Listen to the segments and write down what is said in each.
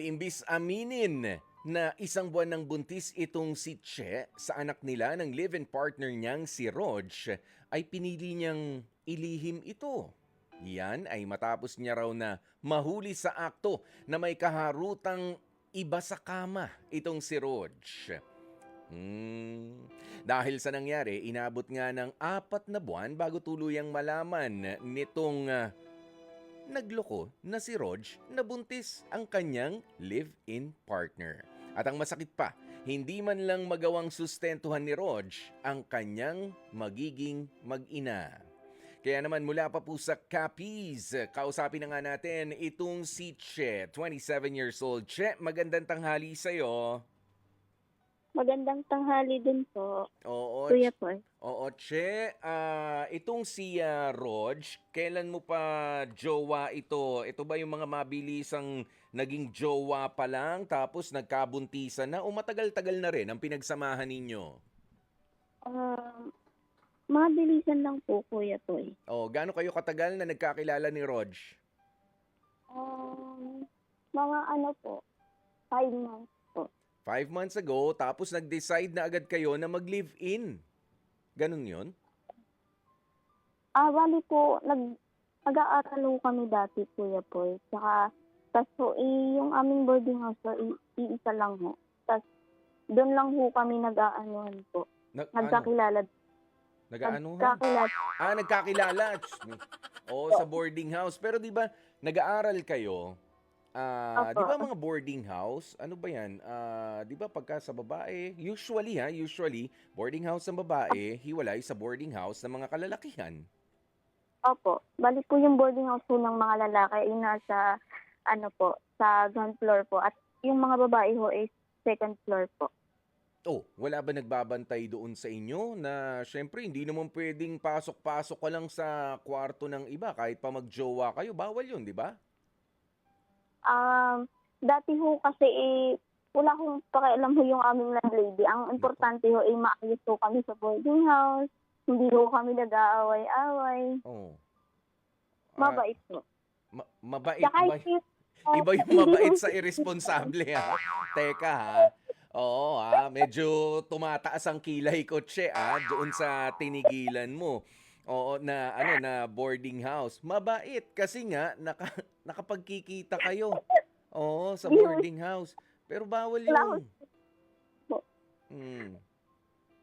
Imbis aminin na isang buwan ng buntis itong si Che sa anak nila ng live-in partner niyang si Rog, ay pinili niyang ilihim ito. Yan ay matapos niya raw na mahuli sa akto na may kaharutang iba sa kama itong si Rog. Dahil sa nangyari, inabot nga ng 4 na buwan bago tuluyang malaman nitong nagloko na si Rog na buntis ang kanyang live-in partner. At ang masakit pa, hindi man lang magawang sustentuhan ni Rog ang kanyang magiging mag-ina. Kaya naman mula pa po sa Capiz, kausapin na nga natin itong si Che, 27 years old. Che, magandang tanghali sa'yo. Magandang tanghali din po, Oo, Kuya Paul. oo, Che. Itong si Rog, kailan mo pa jowa ito? Ito ba yung mga mabilisang naging jowa pa lang tapos nagkabuntisan na o matagal-tagal na rin ang pinagsamahan ninyo? Mabilisan lang po, Kuya Paul. O, gaano kayo katagal na nagkakilala ni Rog? Mga ano po, 5 months po. 5 months ago, tapos nag-decide na agad kayo na mag-live-in. Ganun yun? Bali po, nag-aaral ho kami dati, Kuya Paul. Tsaka, tas po, yung aming boarding house po, iisa lang ho. Tas, doon lang ho kami nag-aanuhan po. Nagkakilala. Nag-aano? Nagkakilala. Nagkakilala. Oo, sa boarding house. Pero 'di ba, nag-aaral kayo? Opo. 'Di ba mga boarding house? Ano ba 'yan? 'Di ba pagka sa babae, usually boarding house ng babae, hiwalay sa boarding house ng mga kalalakihan. Opo. Bali po yung boarding house po ng mga lalaki ay nasa, ano po, sa ground floor po. At yung mga babae ho is second floor po. Oh, wala ba nagbabantay doon sa inyo na syempre hindi naman pwedeng pasok-pasok ka lang sa kwarto ng iba kahit pa magjowa kayo, bawal 'yun, 'di ba? Dati ho kasi wala akong pakialam ho yung aming landlady. Ang importante ho ay maayos ho kami sa boarding house. Hindi ho kami nag-aaway-away. Oh. Mabait ho. Mabait Tsaka ba? Iba yung mabait sa irresponsable ha. Teka ha. Oo ha, medyo tumataas ang kilay ko, Che, doon sa tinigilan mo. Oo, na ano na boarding house. Mabait kasi nga nakapagkikita kayo. Oo, sa Hindi ho, boarding house. Pero bawal wala ho 'yun. po. Mm.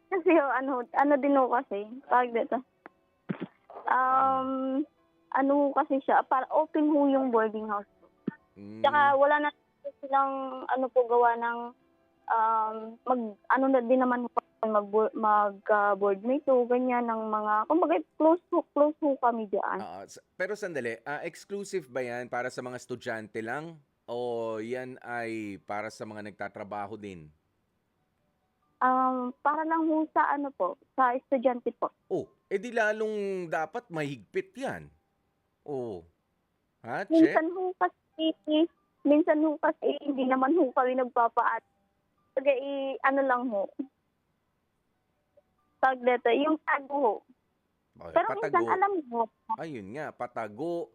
Kasi ho, ano din ho kasi, tawag dito. Ano ho kasi siya, para open ho yung boarding house. Mm. Tsaka wala na silang ano po gawa ng ano na din naman po boardmate o ganyan ng mga kumbaga close ho kami diyan. Pero sandali, exclusive ba 'yan para sa mga estudyante lang o 'yan ay para sa mga nagtatrabaho din? Para lang ho sa ano po, sa estudyante po. Oh, edi lalong dapat mahigpit 'yan. Oh, ha, Che? Minsan ho kasi minsan ho kasi hindi naman ho kami nagpapaat. Kaya ano lang ho. Tawag dito, yung tago ho. Okay, Pero minsan patago. alam mo, Ayun nga, patago.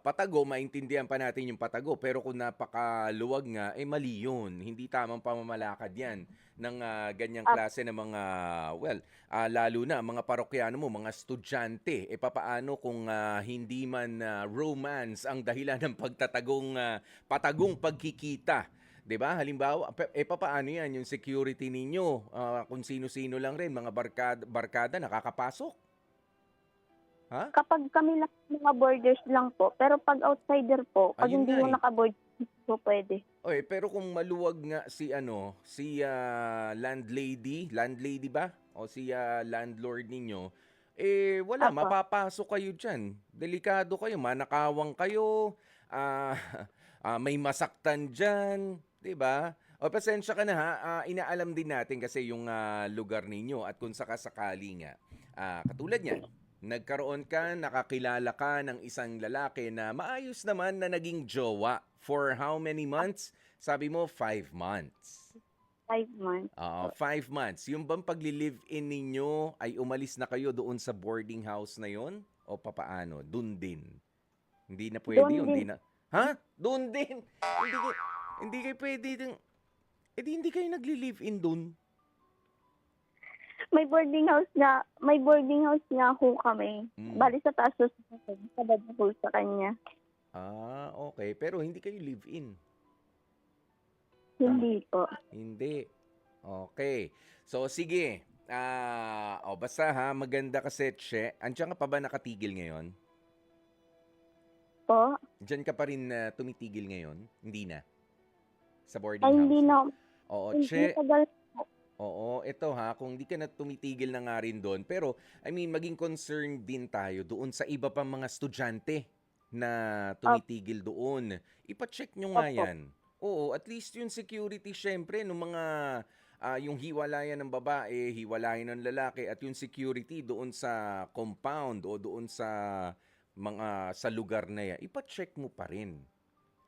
Patago, maintindihan pa natin yung patago. Pero kung napakaluwag nga, mali yun. Hindi tamang pamamalakad yan ng ganyang ah, klase ng mga, well, lalo na mga parokyano mo, mga estudyante. Papaano kung hindi man romance ang dahilan ng patagong pagkikita? 'Di ba? Halimbawa, papaano 'yan yung security ninyo? Kung sino-sino lang rin, mga barkada nakakapasok. Ha? kapag kami lang mga boarders lang po. Pero pag outsider po, pag Ayun hindi nga ho eh. naka-board po pwede. Oy, pero kung maluwag nga si landlady ba? O si landlord ninyo, wala, Apo. mapapasok kayo diyan. Delikado kayo, manakawang kayo, ah, may masaktan diyan, 'di ba? O pasensya ka na ha, inaalam din natin kasi yung lugar ninyo at kung sakasakali nga, katulad niyan, nagkaroon ka, nakakilala ka ng isang lalaki na maayos naman na naging jowa. For how many months? Sabi mo, 5 months. 5 months po. 5 months. Yung bang pagli-live-in ninyo ay umalis na kayo doon sa boarding house na yon? O papaano? Doon din? Hindi na pwede Doon yun. din, Hindi na. Ha? Doon din. Hindi kayo pwede din. Eh di hindi kayo nagli-live-in doon. May boarding house nga ho kami. Mm. Bali sa taas ho sa baba ho sa kanya. Okay. Pero hindi kayo live-in. Tama? Hindi po. Hindi. Okay. So, sige. Basta ha, maganda kasi, Che. Andiyan ka pa ba nakatigil ngayon? Po? Diyan ka pa rin tumitigil ngayon? Hindi na? Sa boarding Ay, house? hindi na. Oo, Hindi Che. tagal. Oo, ito ha, kung hindi ka na tumitigil na nga rin doon. Pero, I mean, maging concerned din tayo doon sa iba pang mga estudyante na tumitigil doon. Ipacheck nyo nga Opo. yan. Oo, at least yung security, syempre, ng mga, yung hiwalayan ng babae, hiwalayan ng lalaki, at yung security doon sa compound o doon sa sa lugar na yan, ipacheck mo pa rin.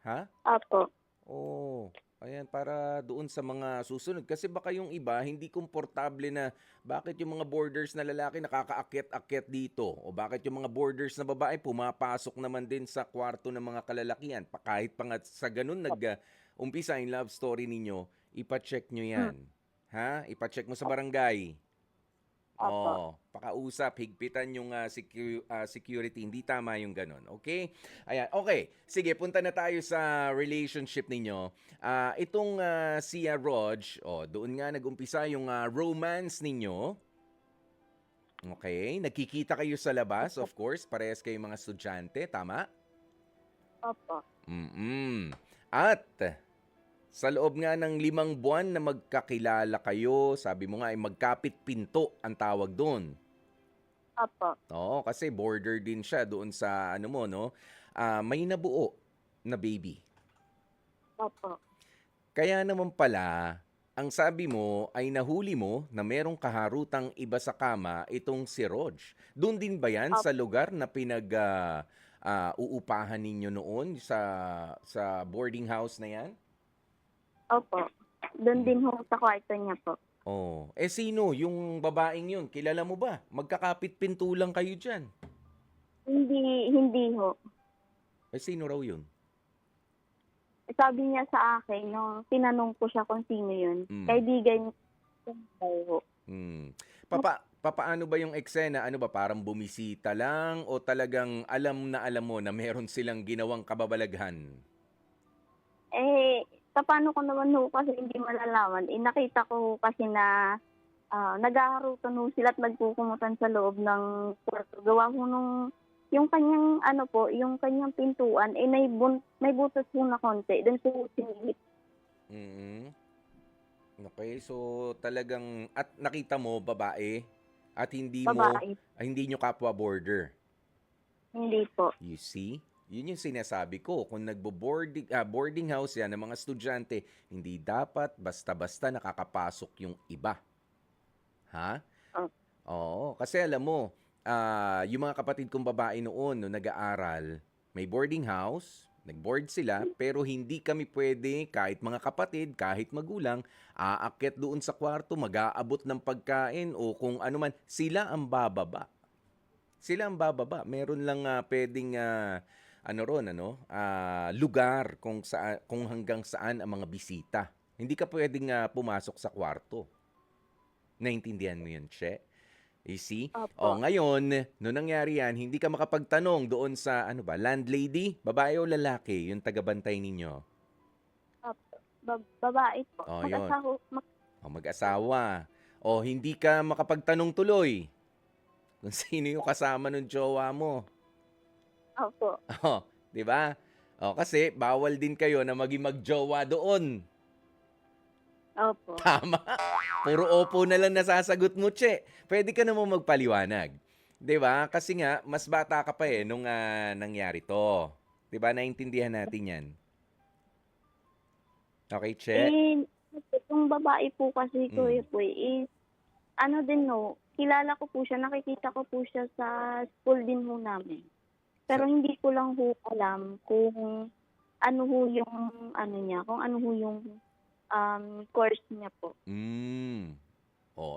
Ha? Opo. Oo. Ayan, para doon sa mga susunod. Kasi baka yung iba, hindi komportable na bakit yung mga boarders na lalaki nakakaakyat-akyat dito? O bakit yung mga boarders na babae pumapasok naman din sa kwarto ng mga kalalakihan? Kahit pa nga sa ganun umpisa yung love story ninyo, ipacheck nyo yan. Ha? Ipacheck mo sa barangay. Opo. Pakausap, higpitan yung security. Hindi tama yung ganun. Okay? Ayan. Okay. Sige, punta na tayo sa relationship ninyo. Itong si Rog, doon nga nag-umpisa yung romance ninyo. Okay? Nagkikita kayo sa labas, of course. Parehas kayo mga estudyante. Tama? Opo. At sa loob nga ng 5 buwan na magkakilala kayo, sabi mo nga ay magkapit pinto ang tawag doon. Opo. Oo, kasi border din siya doon sa ano mo, no? May nabuo na baby. Opo. Kaya naman pala, ang sabi mo ay nahuli mo na merong kaharutang iba sa kama itong si Rog. Doon din ba yan sa lugar na uupahan ninyo noon sa boarding house na yan? Opo. Doon din ho sa kwarto niya po. Oh, sino yung babaeng yun? Kilala mo ba? Magkakapit pinto lang kayo dyan. Hindi ho. Sino raw yun? Sabi niya sa akin, nung tinanong ko siya kung sino yun, kaibigan niya ho. Papaano ba yung eksena? Ano ba, parang bumisita lang o talagang alam mo na meron silang ginawang kababalaghan? Paano ko naman ho kasi hindi malalaman. Nakita ko ho kasi na naghaharutan ho sila at nagkukumutan sa loob ng kwarto. Gawa ho nung yung kanyang yung kanyang pintuan may butas ho na konti. Doon po sinilip. Okay, so talagang at nakita mo babae at hindi Babae. hindi nyo kapwa border. Hindi po. You see? Yun yung sinasabi ko. Kung boarding house yan ng mga estudyante, hindi dapat basta-basta nakakapasok yung iba. Ha? Oo. Kasi alam mo, yung mga kapatid kong babae noon, nag-aaral, may boarding house, nag-board sila, pero hindi kami pwede, kahit mga kapatid, kahit magulang, aakyat doon sa kwarto, mag-aabot ng pagkain o kung ano man, sila ang bababa. Meron lang pwedeng lugar kung hanggang saan ang mga bisita. Hindi ka pwedeng pumasok sa kwarto. Naintindihan mo yun, Che? You see? Opo. Ngayon, nung nangyari yan, hindi ka makapagtanong doon sa, landlady? Babae o lalaki, yung tagabantay ninyo? Opo. Babae po. Yun. Mag-asawa. Mag-asawa. Hindi ka makapagtanong tuloy kung sino yung kasama ng jowa mo. Opo. 'Di ba? Kasi bawal din kayo na maging magjowa doon. Opo. Tama. Puro opo na lang nasasagot mo, Che. Pwede ka namang magpaliwanag. 'Di ba? Kasi nga mas bata ka pa nung nangyari 'to. 'Di ba? Naintindihan natin 'yan. Okay, Che? Yung babae po kasi ko din kilala ko po siya, nakikita ko po siya sa school din ho namin. Pero hindi ko lang ho alam kung ano ho yung course niya po.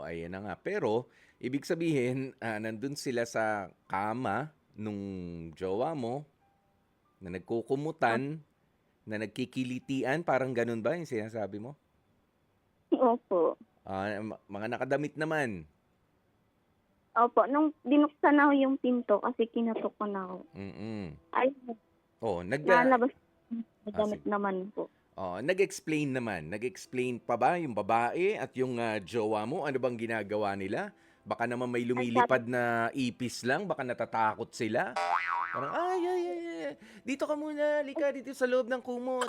Ayan na nga. Pero, ibig sabihin, nandun sila sa kama nung jowa mo, Na nagkukumutan, na nagkikilitian, parang ganun ba yung sinasabi mo? Opo. Mga nakadamit naman. Opo, nung binuksan na ho yung pinto kasi kinatok ko na ho. Mm. Ay, Oh, nalabas ah, damit sige. naman po. Nag-explain naman. Nag-explain pa ba yung babae at yung jowa mo? Ano bang ginagawa nila? Baka naman may Ang sabi, lumilipad na ipis lang, baka natatakot sila. Parang, ay, ay, ay, ay, dito ka muna, lika dito sa loob ng kumot.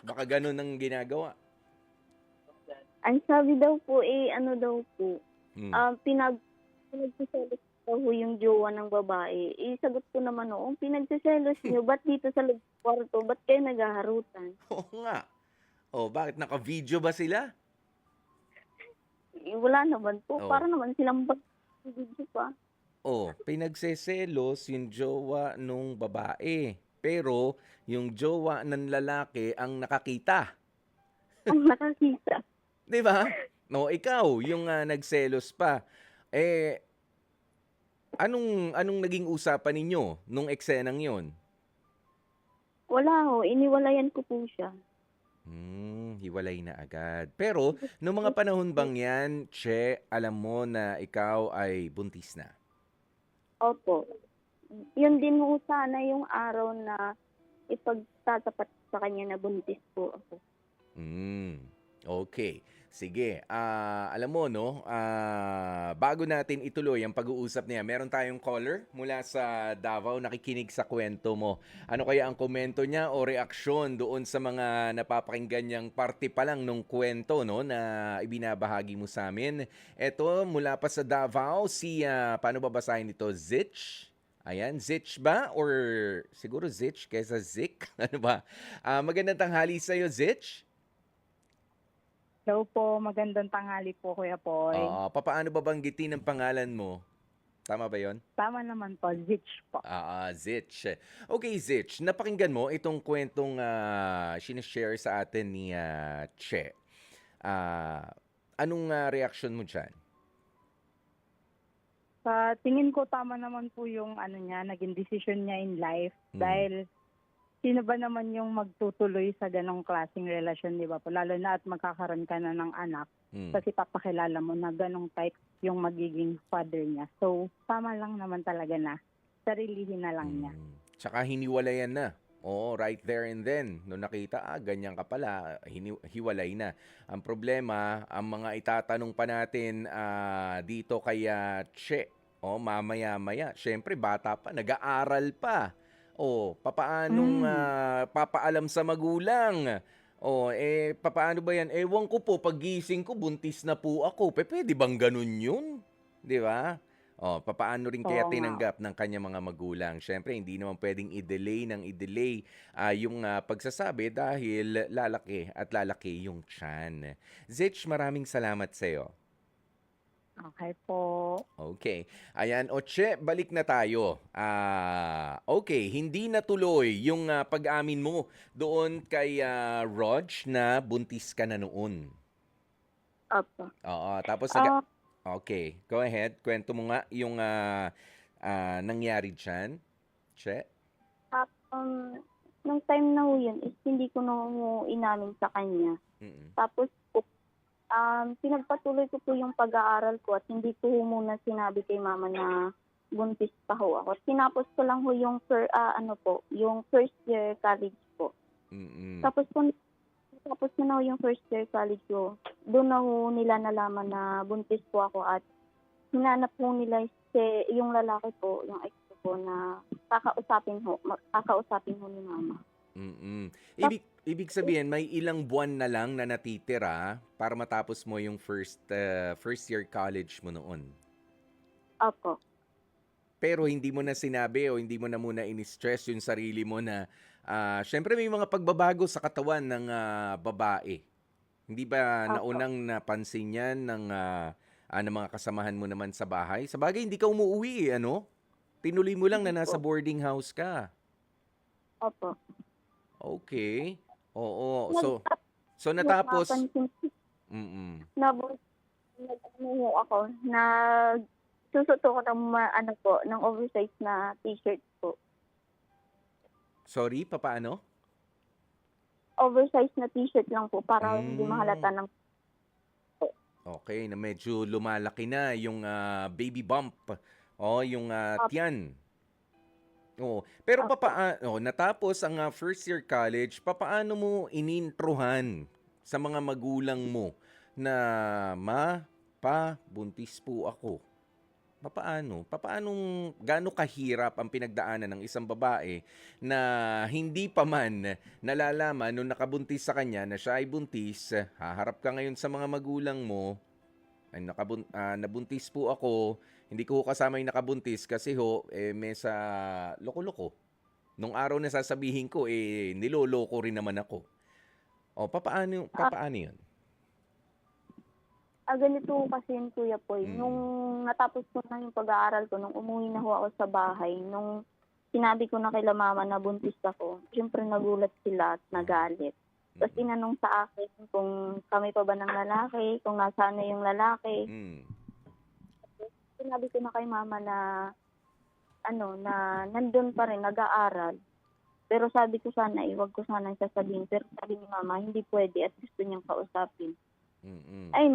Baka ganun ang ginagawa. ang sabi daw po ano daw po, Hmm. pinagsiselos daw ho yung jowa ng babae. Sagot ko naman noon, pinagsiselos niyo, ba't dito sa loob ng kwarto, ba't kayo naghaharutan? Oo nga. Bakit naka-video ba sila? Wala naman po, Oh. para naman silang video pa. Pinagseselos yung jowa nung babae. Pero yung jowa ng lalaki ang nakakita. Ang nakakita. 'Di ba? No, ikaw yung nagselos pa. Eh, anong naging usapan ninyo nung eksenang 'yon? Wala ho, iniwalayan ko po siya. Hiwalay na agad. Pero nung mga panahon bang 'yan, Che, alam mo na ikaw ay buntis na? Opo. Yun din ho sana yung araw na ipagtatapat sa kanya na buntis po ako. Hmm, okay. Sige, alam mo 'no, bago natin ituloy ang pag-uusap niya, meron tayong caller mula sa Davao nakikinig sa kwento mo. Ano kaya ang komento niya o reaksyon doon sa mga napapakinggan niyang parte pa lang nung kwento 'no, na ibinabahagi mo sa sa'min? Eto mula pa sa Davao si, paano babasahin ito, Zitch? Ayan, Zitch ba or siguro Zitch kaysa Zik, ano ba? Magandang tanghali sa'yo, Zitch. Hello po, magandang tanghali po Kuya Poy. Papaano ba banggitin ang pangalan mo? Tama ba 'yon? Tama naman po, Zitch po. Zitch. Okay, Zitch, napakinggan mo itong kwentong shine-share sa atin ni Che. Anong reaksyon mo diyan? Sa tingin ko tama naman po yung niya, naging decision niya in life Mm. dahil sino ba naman yung magtutuloy sa ganong klaseng relasyon, di ba po? Lalo na at magkakaroon ka na ng anak Mm. kasi papakilala mo na ganong type yung magiging father niya. So, tama lang naman talaga na sarilihin na lang niya. Tsaka hiniwalayan na. Oo, right there and then. Nung nakita, ganyan ka pala, hiwalay na. Ang problema, ang mga itatanong pa natin dito kay Che, mamaya-maya. Siyempre, bata pa, nag-aaral pa. Papaanong papaalam sa magulang? Papaano ba yan? Ewan ko po, pagising ko, buntis na po ako. Pwede bang ganun yun? Di ba? Papaano rin kaya Oo nga. tinanggap ng kanyang mga magulang? Siyempre, hindi naman pwedeng i-delay yung pagsasabi dahil lalaki at lalaki yung tiyan. Zitch, maraming salamat sa'yo. Okay po. Okay. Ayan, Che, balik na tayo. Okay, hindi natuloy yung pag-amin mo doon kay Rog na buntis ka na noon. Opo. Oo, tapos Ah, Okay, go ahead. Kwento mo nga yung nangyari dyan, Che. nung time na ho yun is hindi ko na ho inamin sa kanya. Mm-mm. Tapos po, pinagpatuloy ko po yung pag-aaral ko at hindi ko ho muna sinabi kay mama na buntis pa ho ako. Tinapos ko lang ho yung yung first year college po. Mm-mm. Tapos ko na ho yung first year college ko. Doon na ho nila nalaman na buntis po ako at hinanap po nila yung lalaki po, yung ex ko po na kakausapin ho ni mama. Mm-mm. Ibig sabihin, may ilang buwan na lang na natitira para matapos mo yung first year college mo noon. Opo. Pero hindi mo na sinabi o hindi mo na muna in-stress yung sarili mo na syempre may mga pagbabago sa katawan ng babae. Hindi ba Opo. naunang napansin yan ng mga kasamahan mo naman sa bahay? Sa bagay, hindi ka umuwi, ano? Tinuloy mo lang na nasa boarding house ka. Opo. Okay. Oo. So natapos. Mm-mm. Nag-ano ako, susuot ko ng ng oversize na t-shirt po. Sorry, papaano? Oversized na t-shirt lang po para hindi mahalata Hmm. ng Okay, na medyo lumalaki na yung baby bump o yung Opo. tiyan. Oo. Pero Opo. natapos ang first year college, papaano mo inintruhan sa mga magulang mo na ma, pa, buntis po ako? Papaano? Gaano kahirap ang pinagdaanan ng isang babae na hindi pa man nalalaman nung nakabuntis sa kanya na siya ay buntis, haharap ka ngayon sa mga magulang mo, ay nabuntis po ako, hindi ko ho kasama yung nakabuntis kasi may sa loko-loko. Nung araw na sasabihin ko, niloloko rin naman ako. O, Ah, papaano yun? Ganito kasi yun, Kuya Poy. Nung Mm. natapos ko na yung pag-aaral ko, nung umuwi na ho ako sa bahay, nung sinabi ko na kila mama na buntis ako, siyempre nagulat sila at nagalit. Tapos Mm. tinanong sa akin kung kami pa ba ng lalaki, kung nasaan na yung lalaki. Mm. Sinabi ko na kay mama na na nandun pa rin, nag-aaral. Pero sabi ko sana, wag ko sana sasabihin. Pero sabi ni mama, hindi pwede at gusto niyang kausapin. Mm. Mm. Ay,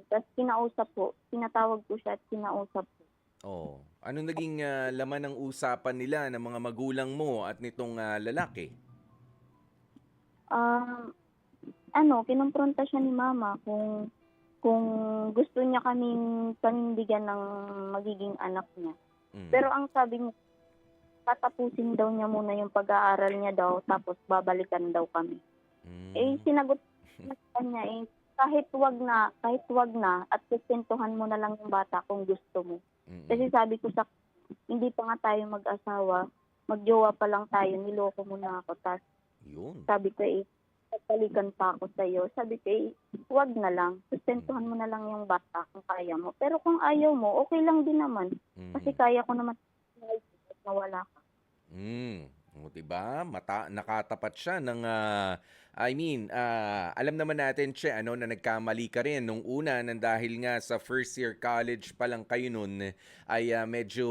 tapos kinausap po, tinatawag ko siya at kinausap po. Oh, ano naging laman ng usapan nila ng mga magulang mo at nitong lalaki? Um, kinumpronta siya ni mama kung gusto niya kaming panindigan ng magiging anak niya. Mm. Pero ang sabi niya, tatapusin daw niya muna yung pag-aaral niya daw, tapos babalikan daw kami. Mm. Sinagot ko sa kanya, kahit wag na, at sustentuhan mo na lang yung bata kung gusto mo. Kasi Mm. sabi ko hindi pa nga tayo mag-asawa, magjowa pa lang tayo, niloko mo na ako. Tapos Yun. sabi ko pagpalikan pa ako sa'yo. Sabi ko wag na lang, sustentuhan mo na lang yung bata kung kaya mo. Pero kung ayaw mo, okay lang din naman. Kasi Mm. kaya ko naman na wala ka. O, 'di ba? Nakatapat siya ng alam naman natin siya na nagkamali ka rin nung una nang dahil nga sa first year college pa lang kayo nun ay medyo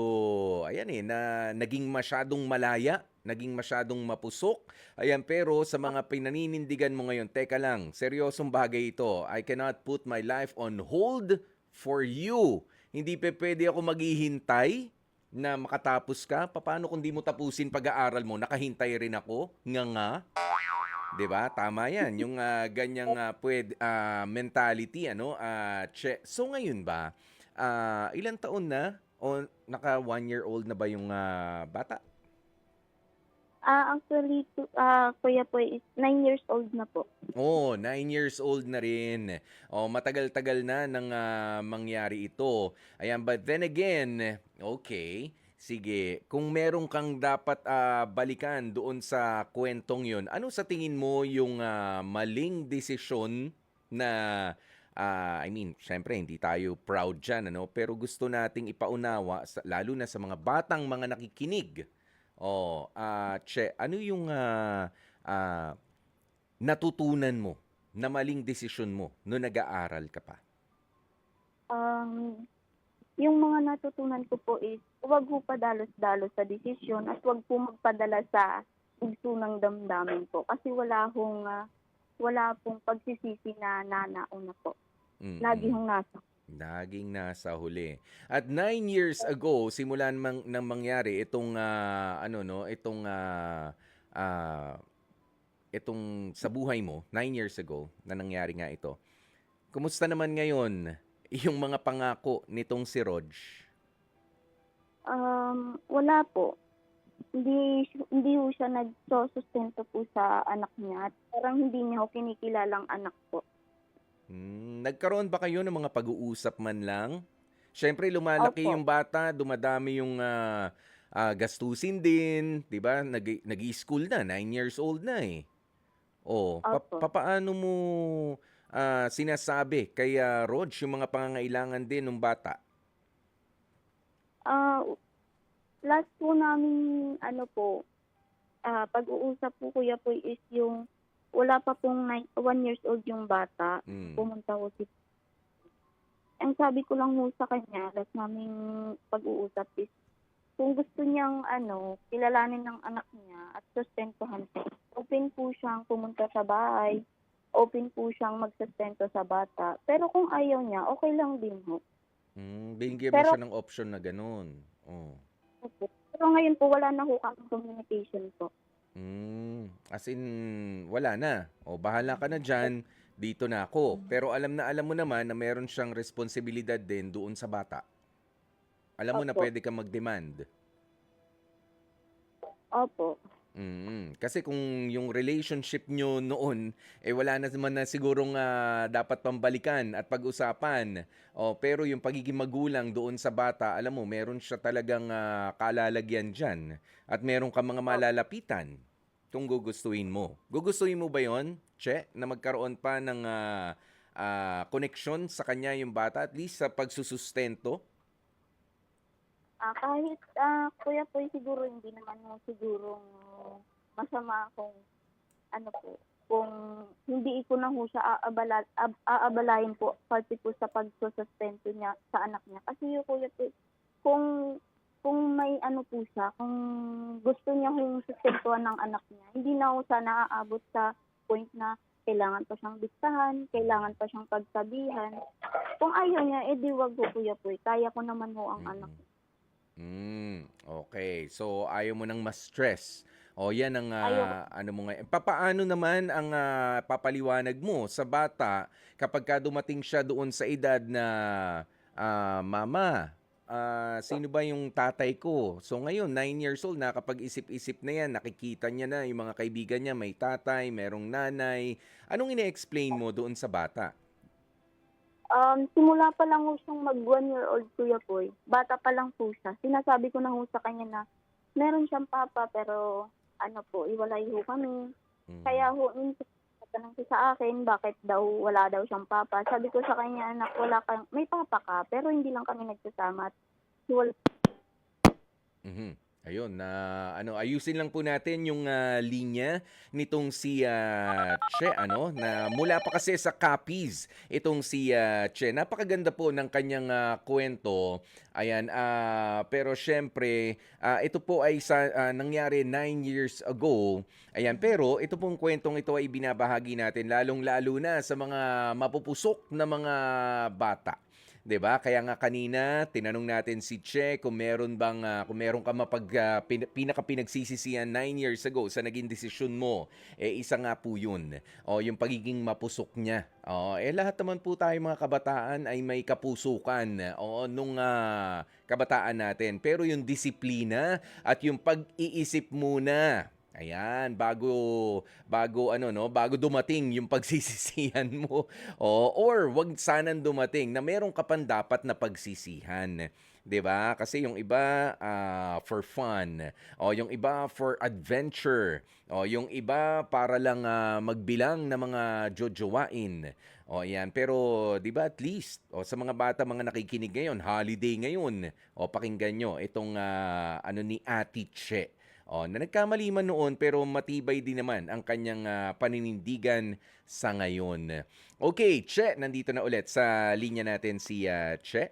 ayan na naging masyadong malaya, naging masyadong mapusok. Ayan, pero sa mga pinaninindigan mo ngayon, teka lang, seryosong bagay ito. I cannot put my life on hold for you. Hindi pa pwede ako maghihintay na makatapos ka. Paano kung di mo tapusin pag-aaral mo? Nakahintay rin ako. Nga nga. 'Di ba? Tama 'yan. Yung ganyang mentality So ngayon ba, ilang taon na o naka 1 year old na ba yung bata? Actually, kuya po is 9 years old na po. Oh, 9 years old na rin. Oh, matagal-tagal na nang mangyari ito. Ayan, but then again, okay, sige, kung meron kang dapat balikan doon sa kwentong 'yon, ano sa tingin mo yung maling desisyon na syempre hindi tayo proud diyan pero gusto nating ipaunawa lalo na sa mga batang mga nakikinig. Oh, ano yung ah, natutunan mo na maling desisyon mo nung nag-aaral ka pa? Um, yung mga natutunan ko po is, huwag po padalos-dalos sa desisyon at huwag po magpadala sa igso ng damdamin po. Kasi wala pong pagsisisi na nanauna po. Lagi Mm. hong nasa. Laging nasa huli. At 9 years ago, simulan nang mangyari itong ah, itong sa buhay mo, 9 years ago na nangyari nga ito. Kumusta naman ngayon yung mga pangako nitong si Rog? Wala po. Hindi ho siya nagsusustento po sa anak niya at parang hindi niya ho kinikilalang anak po. Nagkaroon ba kayo ng mga pag-uusap man lang? Siyempre lumalaki Opo. yung bata, dumadami yung gastusin din, 'di ba? Nag-i-school na, 9 years old na eh. Oh, Opo. papaano mo sinasabi kay Rog yung mga pangangailangan din ng bata? Ah, Last po namin pag-uusap po, kuya po, is yung wala pa pong 1 years old yung bata. Mm. Pumunta ko ang sabi ko lang ho sa kanya, last naming pag-uusap is, kung gusto niyang kilalanin ng anak niya at sustentuhan po, open po siyang pumunta sa bahay, open po siyang magsustento sa bata. Pero kung ayaw niya, okay lang din ho. Binigyan mo Pero siya ng option na gano'n. Oh. pero ngayon po wala na ho kaming communication po. As in, wala na. O, bahala ka na dyan. Dito na ako. Pero alam mo naman na meron siyang responsibilidad din doon sa bata. Alam mo na Opo. pwede kang mag-demand. Opo. Kasi kung yung relationship nyo noon, wala na naman na sigurong dapat pambalikan at pag-usapan. Pero yung pagiging magulang doon sa bata, alam mo, meron siya talagang kalalagyan dyan. At meron ka mga malalapitan kung gugustuhin mo. Gugustuhin mo ba yon, Che, na magkaroon pa ng connection sa kanya yung bata, at least sa pagsusustento? Kahit kuya po siguro hindi naman ho sigurong masama kung kung hindi ko na ho siya aabalahin po pati po sa pagsusustento niya sa anak niya. Kasi yung kuya po, kung may po siya, kung gusto niya yung sustentuhan ng anak niya, hindi na ho siya naaabot sa point na kailangan pa siyang diktahan, kailangan pa siyang pagsabihan. Kung ayaw niya, di wag ho kuya po. Kaya ko naman ho ang anak niya. Okay. So, ayaw mo nang ma-stress. Yan ang Ayaw. ano mo ngayon. Papaano naman ang papaliwanag mo sa bata kapag ka dumating siya doon sa edad na, Mama, sino ba yung tatay ko? So ngayon, 9 years old, nakapag-isip-isip na yan, nakikita niya na yung mga kaibigan niya, may tatay, merong nanay. Anong ine-explain mo doon sa bata? Simula pa lang ho siyang mag 1 year old kuya po. Bata pa lang po siya. Sinasabi ko na ho sa kanya na meron siyang papa pero iwalay ho kami. Mm. Kaya ho, minsan tatanong siya sa akin, bakit daw wala daw siyang papa. Sabi ko sa kanya, anak, may papa ka, pero hindi lang kami nagsasama. At wala. Ayun, ayusin lang po natin yung linya nitong si Che, na mula pa kasi sa Capiz, itong si Che. Napakaganda po ng kanyang kwento. Ayan, pero syempre, ito po ay nangyari 9 years ago. Ayan, pero ito pong kwentong ito ay binabahagi natin lalong-lalo na sa mga mapupusok na mga bata. 'Di ba? Kaya nga kanina tinanong natin si Che kung meron ka pinaka-pinagsisisihan 9 years ago sa naging desisyon mo. Isa nga po 'yun. Yung pagiging mapusok niya. Lahat naman po tayo mga kabataan ay may kapusukan. Nung kabataan natin. Pero yung disiplina at yung pag-iisip muna. Ayan, bago dumating yung pagsisisihan mo. Or wag sanang dumating na meron ka pang dapat na pagsisihan. 'Di ba? Kasi yung iba for fun, yung iba for adventure, yung iba para lang magbilang ng mga jojowain. Yan. Pero 'di ba at least sa mga bata, mga nakikinig ngayon, holiday ngayon. Pakinggan nyo itong ni Ate Che. Na nagkamali man noon pero matibay din naman ang kanyang paninindigan sa ngayon. Okay, Che, nandito na ulit sa linya natin si Che.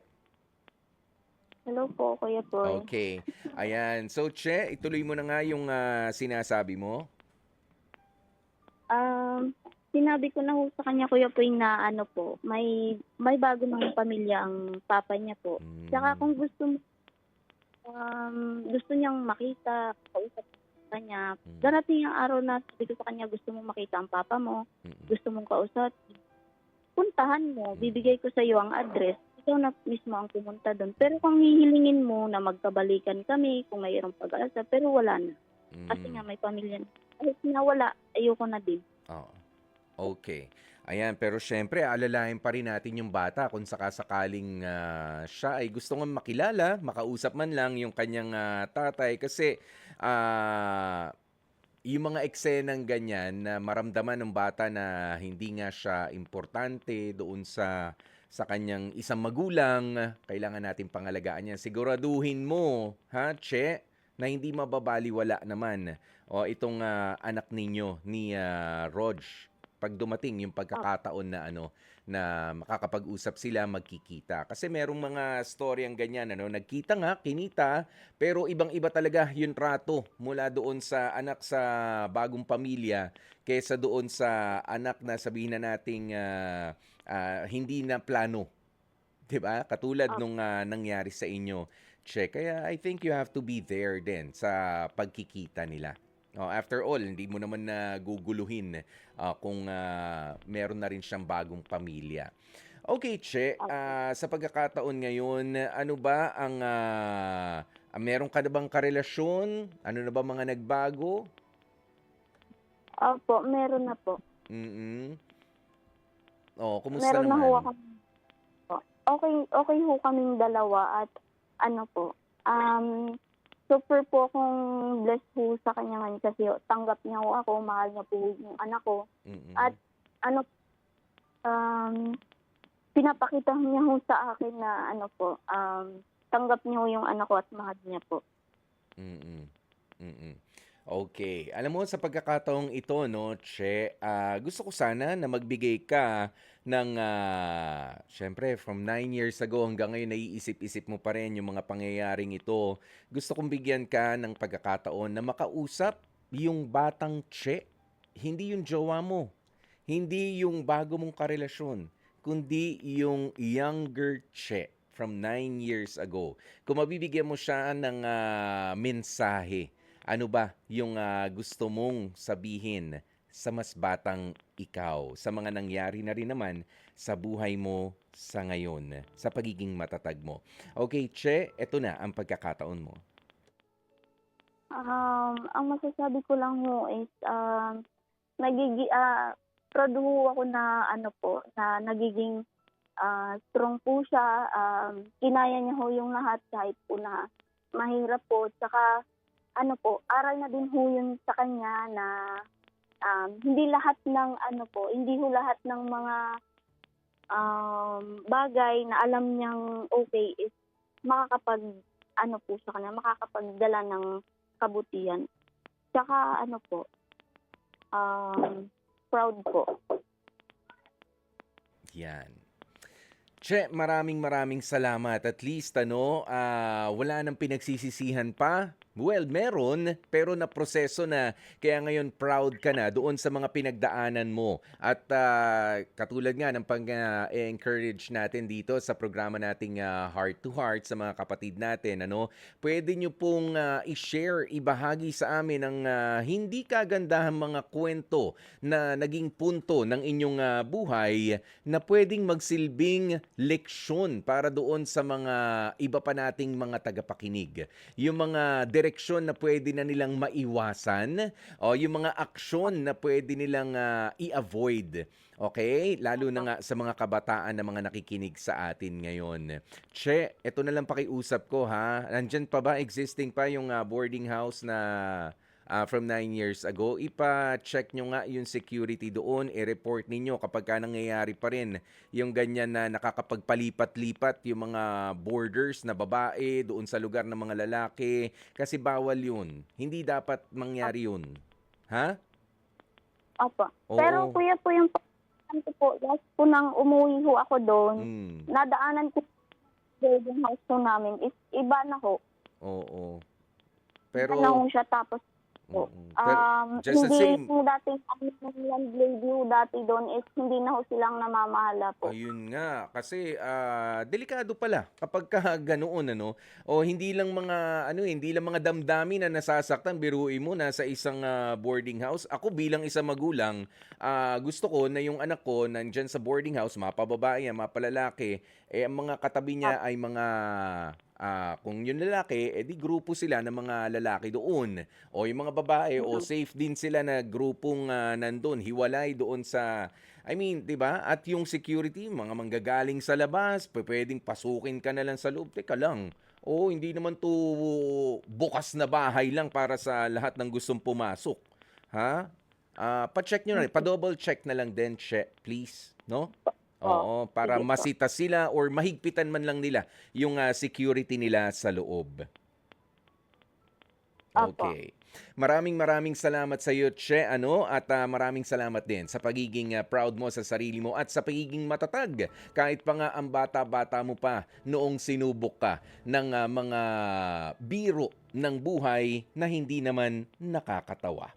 Hello po, kuya po. Okay. Ayan. So, Che, ituloy mo na nga yung sinasabi mo. Sinabi ko na ho sa kanya, kuya po, na may bago ng pamilya ang papa niya po. Tsaka kung gusto niyang makita, kausap sa kanya, darating ang araw na sabi ko sa kanya, gusto mong makita ang papa mo, gusto mong kausap, puntahan mo, bibigay ko sa iyo ang address, ikaw na mismo ang pumunta doon. Pero kung hihilingin mo na magkabalikan kami, kung mayroong pag-asa, pero wala na. Kasi nga may pamilya na. Kahit na wala, ayoko na din. Okay. Ayan, pero syempre, alalahin pa rin natin yung bata kung sakasakaling siya ay gusto nga makilala, makausap man lang yung kanyang tatay. Kasi yung mga eksenang ganyan na maramdaman ng bata na hindi nga siya importante doon sa kanyang isang magulang, kailangan natin pangalagaan yan. Siguraduhin mo, Che, na hindi mababaliwala naman itong anak ninyo ni Rog. pag dumating yung pagkakataon na na makakapag-usap sila, magkikita. Kasi merong mga story ang ganyan, nagkita nga, kinita, pero ibang-iba talaga yung trato mula doon sa anak sa bagong pamilya kaysa doon sa anak na sabihin na nating hindi na plano. 'Di ba? Katulad Opo. nung nangyari sa inyo, Che. Kaya I think you have to be there din sa pagkikita nila. Oh, after all, hindi mo naman na guguluhin kung meron na rin siyang bagong pamilya. Okay, Che, Opo. sa pagkakataon ngayon, ano ba ang meron ka na bang karelasyon? Ano na ba mga nagbago? Opo, meron na po. Mm. Oh, kumusta Meron na ho naman? ako po. Okay ho kaming dalawa at ano po, super po akong blessed po sa kanya ngayon kasi tanggap niya ho ako, mahal niya po yung anak ko. At Mm. ano, um, pinapakita niya ho sa akin na ano po, tanggap niya ho yung anak ko at mahal niya po. Mm. Mm. Okay. Alam mo sa pagkakataong ito 'no, Che, gusto ko sana na magbigay ka ng, siyempre from 9 years ago hanggang ngayon naiisip-isip mo pa rin yung mga pangyayaring ito. Gusto kong bigyan ka ng pagkakataon na makausap yung batang Che, hindi yung jowa mo, hindi yung bago mong karelasyon, kundi yung younger Che from 9 years ago. Kung mabibigyan mo siya ng mensahe, ano ba yung gusto mong sabihin sa mas batang ikaw, sa mga nangyari na rin naman sa buhay mo sa ngayon, sa pagiging matatag mo? Okay, Che, eto na ang pagkakataon mo. Ang masasabi ko lang ho is, proud ho ako na ano po, na nagiging strong po siya. Kinaya niya ho yung lahat kahit po na mahirap po. Tsaka ano po, aral na din ho yun sa kanya na hindi lahat ng ano po, hindi ho lahat ng mga bagay na alam niyang okay is makakapag ano po sa kanya, makakapagdala ng kabutihan. Tsaka ano po, proud po. Yan. Che, maraming salamat. At least, wala nang pinagsisisihan pa. Well, meron, pero naproseso na. Kaya ngayon, proud ka na doon sa mga pinagdaanan mo. At katulad nga ng pag-encourage natin dito sa programa nating Heart to Heart sa mga kapatid natin, pwede nyo pong i-share, ibahagi sa amin ang hindi kagandahang mga kwento na naging punto ng inyong buhay na pwedeng magsilbing leksyon para doon sa mga iba pa nating mga tagapakinig. Yung mga direksyon na pwede na nilang maiwasan o yung mga aksyon na pwede nilang i-avoid. Okay? Lalo na nga sa mga kabataan na mga nakikinig sa atin ngayon. Che, eto na lang pakiusap ko ha. Nandyan pa ba, existing pa yung boarding house na from 9 years ago? Ipa-check nyo nga yung security doon, i-report ninyo kapag nangyayari pa rin yung ganyan na nakakapagpalipat-lipat yung mga boarders na babae doon sa lugar ng mga lalaki. Kasi bawal yun. Hindi dapat mangyari yun. Ha? Opo. Pero Oo. kuya po yung pagkakan ko po, last po nang umuwi ho ako doon, Mm. nadaanan ko yung house po namin is iba na ho. Oo. Iba na Pero, ho siya tapos po. pero just the Hindi same, po dating landlady ho dati doon is hindi na ho silang namamahala po. ayun nga, kasi delikado pala kapag ka ganoon o hindi lang mga hindi lang mga damdamin na nasasaktan, biruin mo na sa isang boarding house. Ako bilang isang magulang, gusto ko na yung anak ko nandiyan sa boarding house, mapababae yan, mapalalaki, ang mga katabi niya ay mga kung yung lalaki, di grupo sila ng mga lalaki doon. O yung mga babae, o safe din sila na grupong nandun, hiwalay doon sa, I mean, 'di ba? At yung security, mga manggagaling sa labas, pwedeng pasukin ka na lang sa loob. Teka lang. Oo, hindi naman 'to bukas na bahay lang para sa lahat ng gustong pumasok. Ha? Pa-check nyo na rin. Pa-double check na lang din, please. No? Po. Oo, para Sige po. masita sila or mahigpitan man lang nila yung security nila sa loob. Opo. Okay. Maraming salamat sa iyo, Che, at maraming salamat din sa pagiging proud mo sa sarili mo at sa pagiging matatag. Kahit pa nga ang bata-bata mo pa noong sinubok ka ng mga biro ng buhay na hindi naman nakakatawa.